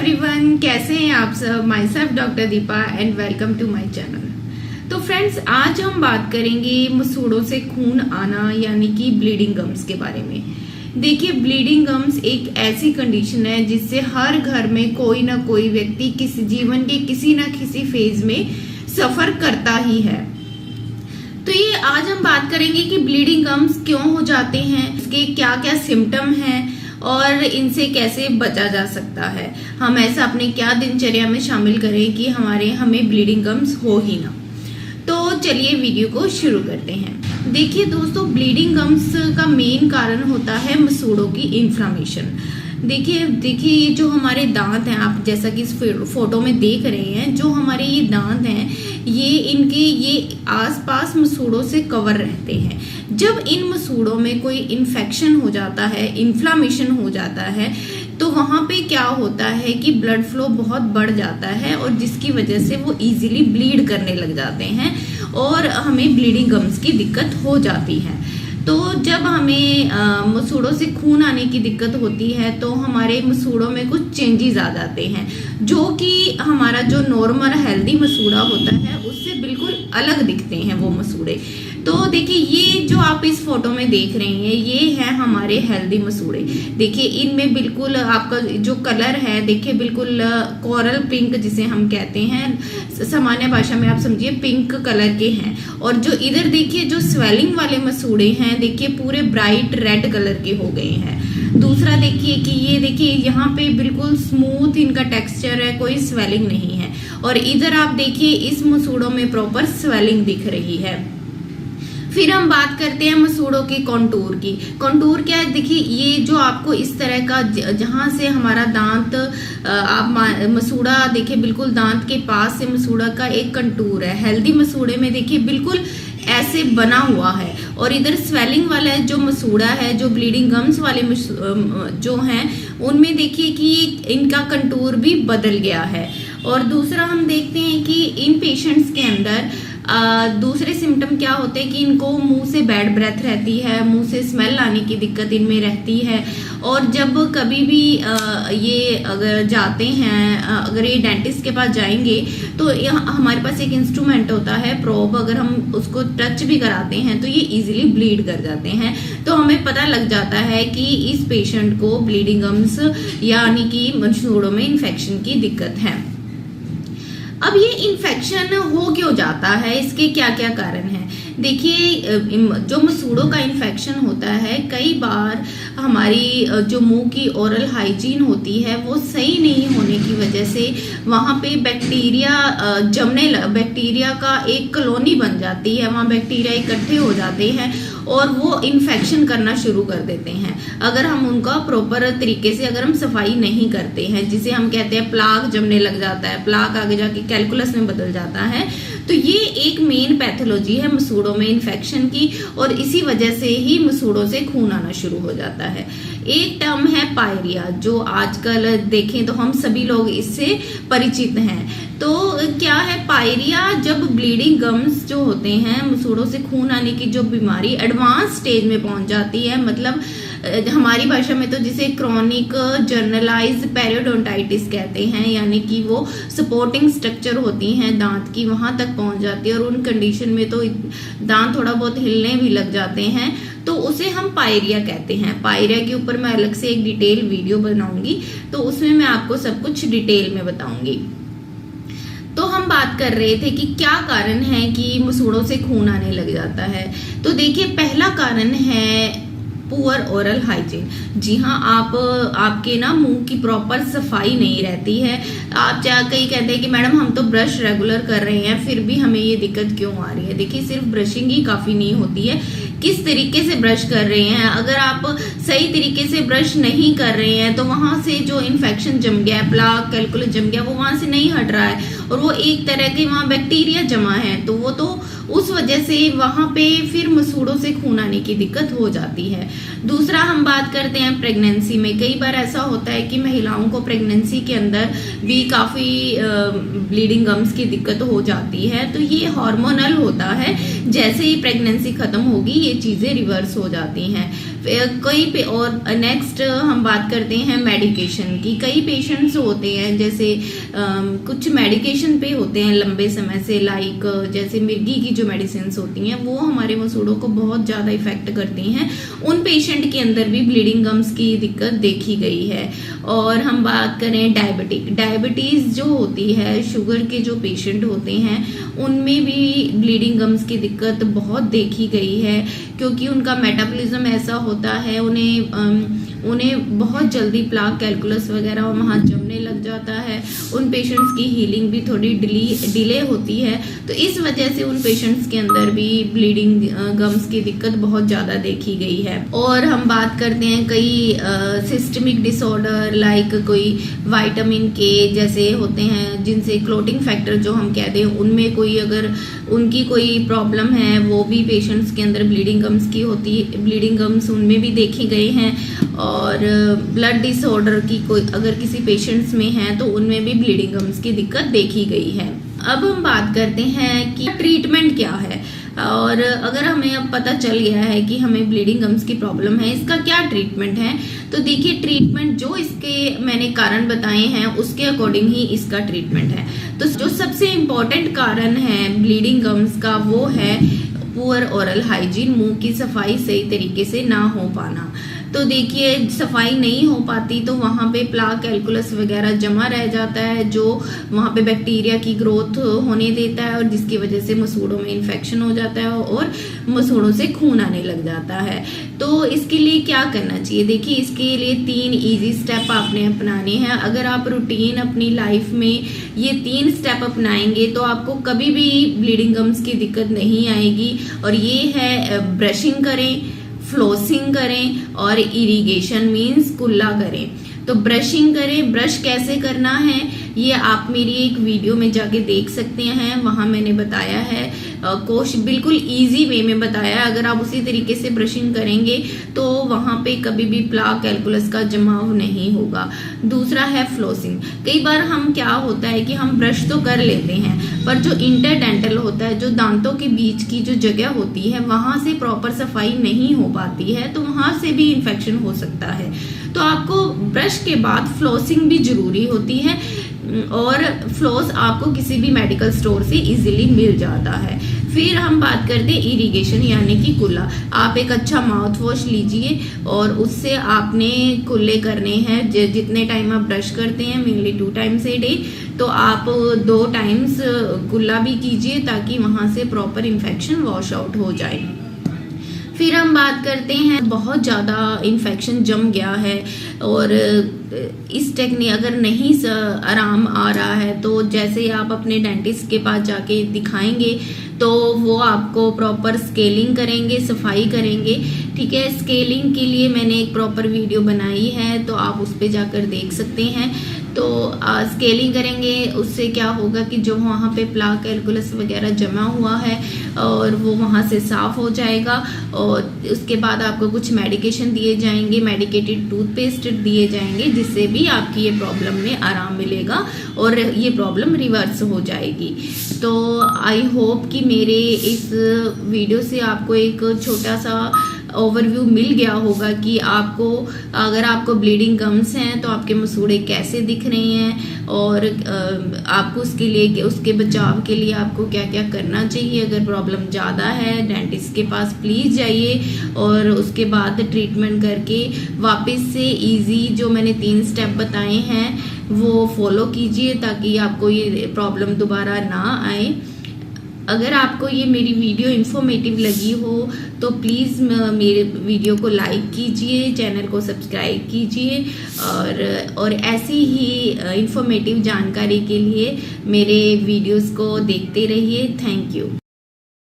Everyone, कैसे हैं आप सब। Myself doctor Deepa and welcome to my channel. तो फ्रेंड्स, आज हम बात करेंगे मसूड़ों से खून आना यानी कि ब्लीडिंग गम्स के बारे में। देखिए, ब्लीडिंग गम्स एक ऐसी कंडीशन है जिससे हर घर में कोई ना कोई व्यक्ति किसी जीवन के किसी ना किसी फेज में सफर करता ही है। तो ये आज हम बात करेंगे कि ब्लीडिंग गम्स क्यों हो जाते हैं, इसके क्या क्या सिम्टम हैं और इनसे कैसे बचा जा सकता है। हम ऐसा अपने क्या दिनचर्या में शामिल करें कि हमें ब्लीडिंग गम्स हो ही ना। तो चलिए वीडियो को शुरू करते हैं। देखिए दोस्तों, ब्लीडिंग गम्स का मेन कारण होता है मसूड़ों की इन्फ्लामेशन। देखिए ये जो हमारे दांत हैं, आप जैसा कि इस फोटो में देख रहे हैं, जो हमारे ये दांत हैं ये आसपास मसूड़ों से कवर रहते हैं। जब इन मसूड़ों में कोई इन्फेक्शन हो जाता है, इन्फ्लामेशन हो जाता है, तो वहां पे क्या होता है कि ब्लड फ्लो बहुत बढ़ जाता है और जिसकी वजह से वो इजीली ब्लीड करने लग जाते हैं और हमें ब्लीडिंग गम्स की दिक्कत हो जाती है। तो जब हमें मसूड़ों से खून आने की दिक्कत होती है तो हमारे मसूड़ों में कुछ चेंजेस आ जाते हैं, जो कि हमारा जो नॉर्मल हेल्दी मसूड़ा होता है उससे बिल्कुल अलग दिखते हैं वो मसूड़े। तो देखिए, ये जो आप इस फोटो में देख रहे हैं ये है हमारे हेल्दी मसूड़े। देखिए, इनमें बिल्कुल आपका जो कलर है, देखिए बिल्कुल कोरल पिंक जिसे हम कहते हैं, सामान्य भाषा में आप समझिए पिंक कलर के हैं। और जो इधर देखिए जो स्वेलिंग वाले मसूड़े हैं, देखिए पूरे ब्राइट रेड कलर के हो गए हैं। दूसरा देखिए कि ये देखिए यहाँ पे बिल्कुल स्मूथ इनका टेक्सचर है, कोई स्वेलिंग नहीं है। और इधर आप देखिए इस मसूड़ों में प्रॉपर स्वेलिंग दिख रही है। फिर हम बात करते हैं मसूड़ों की कॉन्टूर की। कॉन्टूर क्या है, देखिए ये जो आपको इस तरह का जहां से हमारा दांत आप मसूड़ा देखिए बिल्कुल दांत के पास से मसूड़ा का एक कंटूर है। हेल्दी मसूड़े में देखिए बिल्कुल ऐसे बना हुआ है। और इधर स्वेलिंग वाला जो मसूड़ा है, जो ब्लीडिंग गम्स वाले जो हैं, उनमें देखिए कि इनका कंटूर भी बदल गया है। और दूसरा हम देखते हैं कि इन पेशेंट्स के अंदर दूसरे सिम्टम क्या होते हैं कि इनको मुंह से बैड ब्रेथ रहती है, मुंह से स्मेल आने की दिक्कत इनमें रहती है। और जब कभी भी ये अगर जाते हैं, अगर ये डेंटिस्ट के पास जाएंगे तो हमारे पास एक इंस्ट्रूमेंट होता है प्रोब, अगर हम उसको टच भी कराते हैं तो ये इजीली ब्लीड कर जाते हैं। तो हमें पता लग जाता है कि इस पेशेंट को ब्लीडिंग गम्स यानी कि मसूड़ों में इन्फेक्शन की दिक्कत है। अब ये इन्फेक्शन हो क्यों जाता है, इसके क्या क्या कारण हैं। देखिए, जो मसूड़ों का इन्फेक्शन होता है, कई बार हमारी जो मुंह की ओरल हाइजीन होती है वो सही नहीं होने की वजह से वहाँ पे बैक्टीरिया का एक कॉलोनी बन जाती है। वहाँ बैक्टीरिया इकट्ठे हो जाते हैं और वो इन्फेक्शन करना शुरू कर देते हैं अगर हम उनका प्रॉपर तरीके से अगर हम सफाई नहीं करते हैं, जिसे हम कहते हैं प्लाक जमने लग जाता है, प्लाक आगे जाके कैलकुलस में बदल जाता है। तो ये एक मेन पैथोलॉजी है मसूड़ों में इन्फेक्शन की और इसी वजह से ही मसूड़ों से खून आना शुरू हो जाता है। एक टर्म है पायरिया, जो आजकल देखें तो हम सभी लोग इससे परिचित हैं। तो क्या है पायरिया, जब ब्लीडिंग गम्स जो होते हैं, मसूड़ों से खून आने की जो बीमारी एडवांस स्टेज में पहुंच जाती है, मतलब हमारी भाषा में तो जिसे क्रोनिक जर्नलाइज्ड पेरियोडोंटाइटिस कहते हैं, यानी कि वो सपोर्टिंग स्ट्रक्चर होती हैं दांत की, वहां तक पहुंच जाती है और उन कंडीशन में तो दांत थोड़ा बहुत हिलने भी लग जाते हैं, तो उसे हम पायरिया कहते हैं। पायरिया के ऊपर मैं अलग से एक डिटेल वीडियो बनाऊंगी, तो उसमें मैं आपको सब कुछ डिटेल में बताऊंगी। तो हम बात कर रहे थे कि क्या कारण है कि मसूड़ों से खून आने लग जाता है। तो देखिए, पहला कारण है पुअर ओरल हाइजीन। जी हाँ, आपके ना मुंह की प्रॉपर सफाई नहीं रहती है। आप कई कहते हैं कि मैडम हम तो ब्रश रेगुलर कर रहे हैं फिर भी हमें ये दिक्कत क्यों आ रही है। देखिए, सिर्फ ब्रशिंग ही काफी नहीं होती है, किस तरीके से ब्रश कर रहे हैं। अगर आप सही तरीके से ब्रश नहीं कर रहे हैं तो वहां से जो इन्फेक्शन जम गया, प्लाक कैलकुलस जम गया, वो वहां से नहीं हट रहा है और वो एक तरह के वहां बैक्टीरिया जमा है, तो वो तो उस वजह से वहां पे फिर मसूड़ों से खून आने की दिक्कत हो जाती है। दूसरा हम बात करते हैं प्रेगनेंसी में। कई बार ऐसा होता है कि महिलाओं को प्रेगनेंसी के अंदर भी काफी ब्लीडिंग गम्स की दिक्कत हो जाती है। तो ये हार्मोनल होता है, जैसे ही प्रेगनेंसी खत्म होगी ये चीजें रिवर्स हो जाती हैं। और नेक्स्ट हम बात करते हैं मेडिकेशन की। कई पेशेंट्स होते हैं जैसे कुछ मेडिकेशन पे होते हैं लंबे समय से, लाइक जैसे मिर्गी की जो मेडिसिन होती हैं वो हमारे मसूड़ों को बहुत ज़्यादा इफेक्ट करती हैं। उन पेशेंट के अंदर भी ब्लीडिंग गम्स की दिक्कत देखी गई है। और हम बात करें डायबिटीज़ जो होती है, शुगर के जो पेशेंट होते हैं उनमें भी ब्लीडिंग गम्स की दिक्कत बहुत देखी गई है, क्योंकि उनका मेटाबॉलिज्म ऐसा होता है, उन्हें बहुत जल्दी प्लाक कैलकुलस वगैरह वहाँ जमने लग जाता है। उन पेशेंट्स की हीलिंग भी थोड़ी डिले होती है, तो इस वजह से उन पेशेंट्स के अंदर भी ब्लीडिंग गम्स की दिक्कत बहुत ज़्यादा देखी गई है। और हम बात करते हैं कई सिस्टमिक डिसऑर्डर, लाइक कोई विटामिन के जैसे होते हैं जिनसे क्लोटिंग फैक्टर जो हम कहते हैं, उनमें कोई अगर उनकी कोई प्रॉब्लम है, वो भी पेशेंट्स के अंदर ब्लीडिंग गम्स की होती, ब्लीडिंग गम्स उनमें भी देखे गए हैं। और ब्लड डिसऑर्डर की कोई अगर किसी पेशेंट्स में है तो उनमें भी ब्लीडिंग गम्स की दिक्कत देखी गई है। अब हम बात करते हैं कि ट्रीटमेंट क्या है, और अगर हमें अब पता चल गया है कि हमें ब्लीडिंग गम्स की प्रॉब्लम है, इसका क्या ट्रीटमेंट है। तो देखिए, ट्रीटमेंट जो इसके मैंने कारण बताए हैं उसके अकॉर्डिंग ही इसका ट्रीटमेंट है। तो जो सबसे इम्पोर्टेंट कारण है ब्लीडिंग गम्स का वो है पुअर ओरल हाइजीन, मुंह की सफाई सही तरीके से ना हो पाना। तो देखिए, सफाई नहीं हो पाती तो वहाँ पे प्लाक कैलकुलस वगैरह जमा रह जाता है, जो वहाँ पे बैक्टीरिया की ग्रोथ होने देता है, और जिसकी वजह से मसूड़ों में इन्फेक्शन हो जाता है और मसूड़ों से खून आने लग जाता है। तो इसके लिए क्या करना चाहिए? देखिए, इसके लिए 3 इजी स्टेप आपने अपनाने हैं। अगर आप रूटीन अपनी लाइफ में ये 3 स्टेप अपनाएंगे तो आपको कभी भी ब्लीडिंग गम्स की दिक्कत नहीं आएगी। और ये है, ब्रशिंग करें, फ्लोसिंग करें और इरिगेशन मीन्स कुल्ला करें। तो ब्रशिंग करें, ब्रश कैसे करना है ये आप मेरी एक वीडियो में जाके देख सकते हैं, वहाँ मैंने बताया है, बिल्कुल इजी वे में बताया है। अगर आप उसी तरीके से ब्रशिंग करेंगे तो वहाँ पे कभी भी प्लाक कैलकुलस का जमाव नहीं होगा। दूसरा है फ्लोसिंग। कई बार हम क्या होता है कि हम ब्रश तो कर लेते हैं, पर जो इंटरडेंटल होता है, जो दांतों के बीच की जो जगह होती है, वहाँ से प्रॉपर सफाई नहीं हो पाती है, तो वहाँ से भी इन्फेक्शन हो सकता है। तो आपको ब्रश के बाद फ्लोसिंग भी जरूरी होती है, और फ्लोस आपको किसी भी मेडिकल स्टोर से इजीली मिल जाता है। फिर हम बात करते हैं इरिगेशन यानी कि कुल्ला। आप एक अच्छा माउथ वॉश लीजिए और उससे आपने कुल्ले करने हैं। जितने टाइम आप ब्रश करते हैं, मेनली 2 टाइम्स ए डे, तो आप 2 टाइम्स कुल्ला भी कीजिए ताकि वहाँ से प्रॉपर इन्फेक्शन वॉश आउट हो जाए। फिर हम बात करते हैं, बहुत ज़्यादा इन्फेक्शन जम गया है और इस टेक्निक अगर नहीं आराम आ रहा है तो जैसे आप अपने डेंटिस्ट के पास जाके दिखाएंगे तो वो आपको प्रॉपर स्केलिंग करेंगे, सफाई करेंगे। ठीक है, स्केलिंग के लिए मैंने एक प्रॉपर वीडियो बनाई है, तो आप उस पर जाकर देख सकते हैं। तो स्केलिंग करेंगे, उससे क्या होगा कि जो वहाँ पे प्लाक कैलकुलस वगैरह जमा हुआ है और वो वहाँ से साफ़ हो जाएगा। और उसके बाद आपको कुछ मेडिकेशन दिए जाएंगे, मेडिकेटेड टूथपेस्ट दिए जाएंगे, जिससे भी आपकी ये प्रॉब्लम में आराम मिलेगा और ये प्रॉब्लम रिवर्स हो जाएगी। तो आई होप कि मेरे इस वीडियो से आपको एक छोटा सा ओवरव्यू मिल गया होगा कि आपको, अगर आपको ब्लीडिंग गम्स हैं तो आपके मसूड़े कैसे दिख रहे हैं, और आपको उसके लिए, उसके बचाव के लिए आपको क्या क्या करना चाहिए। अगर प्रॉब्लम ज़्यादा है, डेंटिस्ट के पास प्लीज़ जाइए और उसके बाद ट्रीटमेंट करके वापस से इजी जो मैंने 3 स्टेप बताए हैं वो फॉलो कीजिए ताकि आपको ये प्रॉब्लम दोबारा ना आए। अगर आपको ये मेरी वीडियो इन्फॉर्मेटिव लगी हो तो प्लीज़ मेरे वीडियो को लाइक कीजिए, चैनल को सब्सक्राइब कीजिए, और ऐसी ही इन्फॉर्मेटिव जानकारी के लिए मेरे वीडियोस को देखते रहिए। Thank you.